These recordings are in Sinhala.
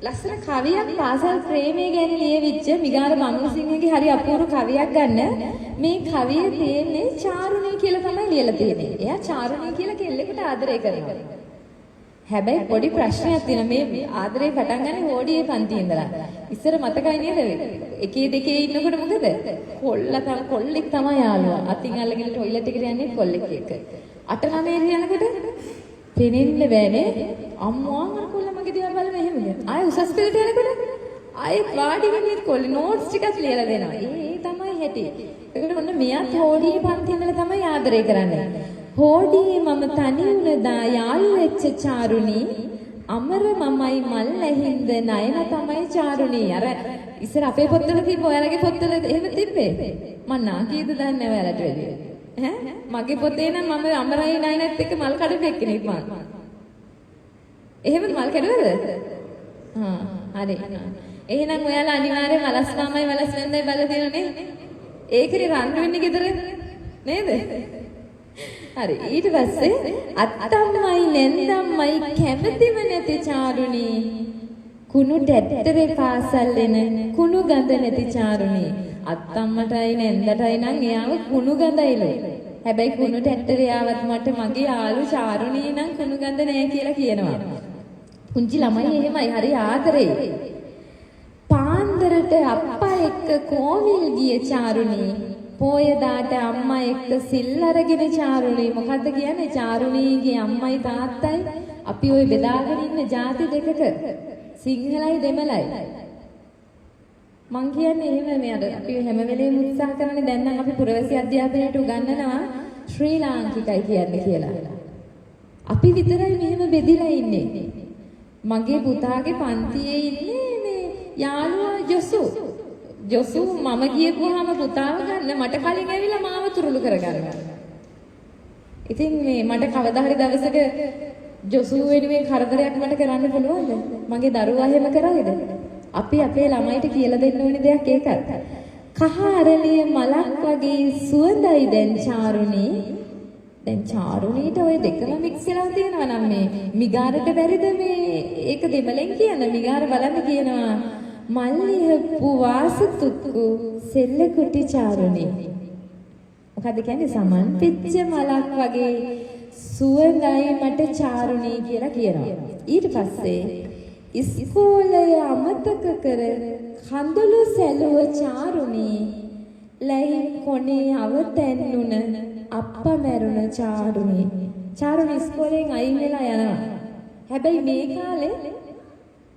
ලස්සන කවියක් පාසල් ප්‍රේමය ගැන ලියවිච්ච මිගාර මංගලසිංහගේ හරි අපූර්ව කවියක් ගන්න මේ කවියේ තියෙන්නේ චාරුණී කියලා තමයි ලියලා තියෙන්නේ. එයා චාරුණී කියලා කෙල්ලෙකුට ආදරය කරනවා. හැබැයි පොඩි ප්‍රශ්නයක් තියෙනවා මේ ආදරේ පටන් ගන්නේ හෝඩියේ පන්තියේ ඉඳලා. ඉස්සර මතකයි නේද? එකේ දෙකේ ඉන්නකොට මොකද? කොල්ලෙක් තමයි යාළුවා. අතින් අල්ලගෙන টয়ලට් එකට යන්නේ කොල්ලෙක් එක්ක. 8-9 යනකොට පෙනෙන්න බෑනේ. අම්මා අර කොල්ල මගේ දිහා බලන එහෙමද? ආයෙ උසස් පෙළට යනකොට ආයෙ වාඩි වෙන්නේ කොල්ල නෝට්ස් ටිකක් ලියලා දෙනවා. ඒ තමයි හැටි. ඒකට ඔන්න මෙයාත් හෝඩියේ පන්තියේ ඉඳලා තමයි ආදරය කරන්නේ. හෝඩියේ මම තනි වුණදා යාළු වෙච්ච චාරුණී අමර මමයි මල් ඇහින්ද නයන තමයි චාරුණී. අර ඉස්සර අපේ පොත්වල තිබ්බ ඔයාලගේ පොත්වල එහෙම තිබ්බේ. මං නාකියද දන්නේ නැහැ ඔයාලට වැඩි. ඈ මගේ පොතේ නම් මම අමරයි නයනත් එක්ක මල් කඩපු එක්කෙනෙක් මං. එහෙමද මල් කැඩුවද? හරි. එහෙනම් ඔයාලා අනිවාර්යෙන් වලස් මාමයි වලස් නැන්දයි බලලා තියෙනනේ. ඒකේ රන් වෙන්නේ ගෙදර නේද? හරි ඊට පස්සේ අත්තම්මයි නැන්දම්මයි කැමතිම නැති චාරුණී කුණු ටැට්ටරේ පාසල් එන කුණු ගඳ නැති චාරුණී අත්තම්මටයි නැන්දටයි නම් එයාව කුණු ගඳයිලු. හැබැයි කුණු ටැට්ටරේ ආවත් මට මගේ යාළු චාරුණී නම් කුණු ගඳ නෑ කියලා කියනවා. පුංචි ළමයි එහෙමයි හරි ආදරේ. පාන්දරට අප්පා එක්ක කෝවිල් ගිය චාරුණී පෝයදාට අම්මා එක්ක සිල් අරගෙන චාරුණී මොකද්ද කියන්නේ චාරුණීගේ අම්මයි තාත්තයි අපි ওই බෙදාගෙන ඉන්න ಜಾති දෙකක සිංහලයි දෙමළයි මං කියන්නේ එහෙම මේ අද අපි හැම වෙලේම උත්සාහ කරන්නේ දැන් නම් අපි පුරවැසි අධ්‍යාපනයට උගන්වනවා ශ්‍රී ලාංකිකයි කියන්නේ කියලා. අපි විතරයි මෙහෙම බෙදිලා ඉන්නේ. මගේ පුතාගේ පන්තියේ ඉන්නේ මේ යාළුවා ජොසු මම ගියපුවාම පුතාව ගන්න මට කලින් ඇවිල්ලා මාව තුරුළු කරගන්නවා. ඉතින් මේ මට කවදා හරි දවසක ජොසු වෙනුවෙන් කරදරයක් මට කරන්න පුළුවන්ද? මගේ දරුවා එහෙම කරයිද? අපි අපේ ළමයිට කියලා දෙන්න ඕනේ දෙයක් ඒකයි. කහ අරලිය මලක් වගේ සුවඳයි දැන් චාරුණී. දැන් චාරුණීට ওই දෙකම මික්ස් වෙලා තියෙනවා නම් මේ මිගාරට බැරිද මේ ඒක දෙමළෙන් කියන මිගාර බලන්න කියනවා මල්ලිහප්පු වාසතුක්කු සෙල්ල කුටි චාරුණී. මොකද කියන්නේ සමන් පිච්ච මලක් වගේ සුවඳයි මට චාරුණී කියලා කියනවා. ඊට පස්සේ ඉස්කෝලය අමතක කර කඳුළු සැලුව චාරුණී ලැයි කොනේ අවතැන්නුන අප්පා මැරුණ චාරුණී. චාරුණී ඉස්කෝලෙන් අයින් වෙලා යනවා. හැබැයි මේ කාලේ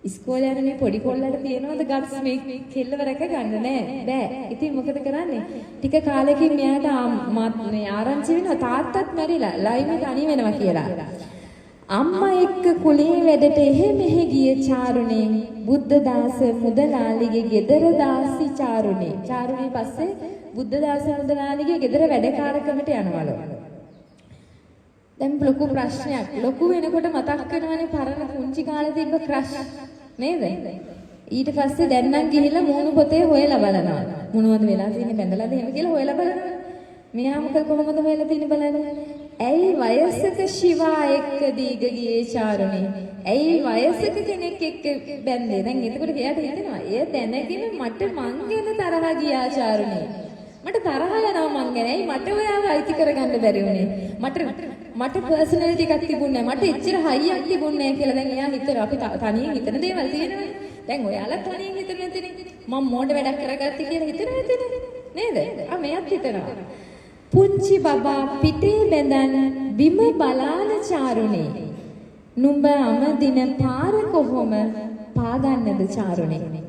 ඉස්කෝලේ යන මේ පොඩි කොල්ලට තියනවද ගට්ස් මේ කෙල්ලව රැක ගන්න නෑ බෑ. ඉතින් මොකද කරන්නේ? ටික කාලෙකින් මෙයාට ආරංචි වෙනවා තාත්තත් මැරිලා ලයිමේ තනි වෙනවා කියලා. අම්මා එක්ක කුලේ වැඩට එහෙ මෙහෙ ගිය චාරුණී බුද්ධදාස මුදලාලිගේ ගෙදර දාසි චාරුණී. චාරුණී පස්සේ බුද්ධදාස මුදලාලිගේ ගෙදර වැඩකාරකමට යනවලු. දැන් ලොකු ප්‍රශ්නයක්. ලොකු වෙනකොට මතක් වෙනවනේ පරණ පුංචි කාලේ තිබ්බ ක්‍රෂ් නේද? ඊට පස්සේ දැන් නම් ගිහිල්ලා මූණු පොතේ හොයලා බලනවා. මොනවද වෙලා තියෙන්නේ බැඳලාද එහෙම කියලා හොයලා බලනවා. මෙයා මොකද කොහොමද හොයලා තියෙන්නේ බලන්න. ඇයි වයසක ශිවා එක්ක දීග ගියේ චාරුණී? ඇයි වයසක කෙනෙක් එක්ක බැඳේ? දැන් එතකොට එයාට හිතෙනවා එය දැනගෙන මට මං ගැන තරහ ගියා චාරුණී. මට තරහ යනවා මං ගැන. ඇයි මට ඔයාව අයිති කරගන්න බැරි වුනේ? මට පර්සනැලිටි එකක් තිබුණේ නැහැ. මට එච්චර හයියක් තිබුණේ නැහැ කියලා දැන් එයා හිතනවා. අපි තනියෙන් හිතන දේවල් තියෙනවනේ. දැන් ඔයාලා තනියෙන් හිතන නැතිනේ. මම මොඩ වැඩක් කරගත්තේ කියලා හිතනවා නේද? මෙයත් හිතනවා. පුංචි බබා පිටේ බැඳන් බිම බලාන චාරුණී. නුඹ අමදින පාර කොහොම පාගන්නද චාරුණී?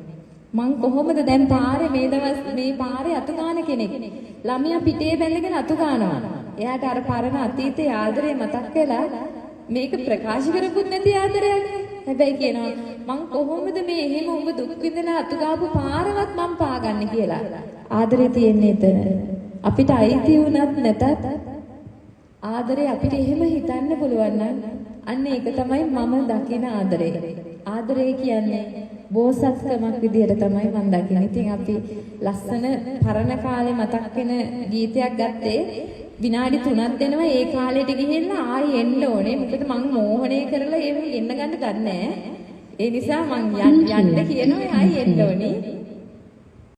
මං කොහොමද දැන් පාරේ මේ දවස් මේ පාරේ අතු ගන්න කෙනෙක්. ළමයා පිටේ බැඳගෙන අතු ගන්නවා. එයාට අර පරණ අතීතයේ ආදරේ මතක් වෙලා මේක ප්‍රකාශ කරපුත් නැති ආදරයක්. හැබැයි කියනවා මං කොහොමද මේ එහෙම උඹ දුක් විඳලා අතු ගාපු පාරවත් මං පාගන්නේ කියලා. ආදරේ තියෙන්නේ එතන. අපිට අයිති වුණත් නැතත් ආදරේ අපිට එහෙම හිතන්න පුළුවන් නම් අන්න ඒක තමයි මම දකින ආදරේ. ආදරේ කියන්නේ බෝසත්කමක් විදියට තමයි මම දකින්නේ. ඉතින් අපි ලස්සන පරණ කාලේ මතක් වෙන ගීතයක් ගත්තේ විනාඩි 3ක් දෙනවා. ඒ කාලෙට ගිහිල්ලා ආයෙ එන්න ඕනේ. මොකද මං මෝහණය කරලා ඒක ගෙන්න ගන්න දන්නේ නැහැ. ඒ නිසා මං යන්න කියනවා ආයි එන්න ඕනි.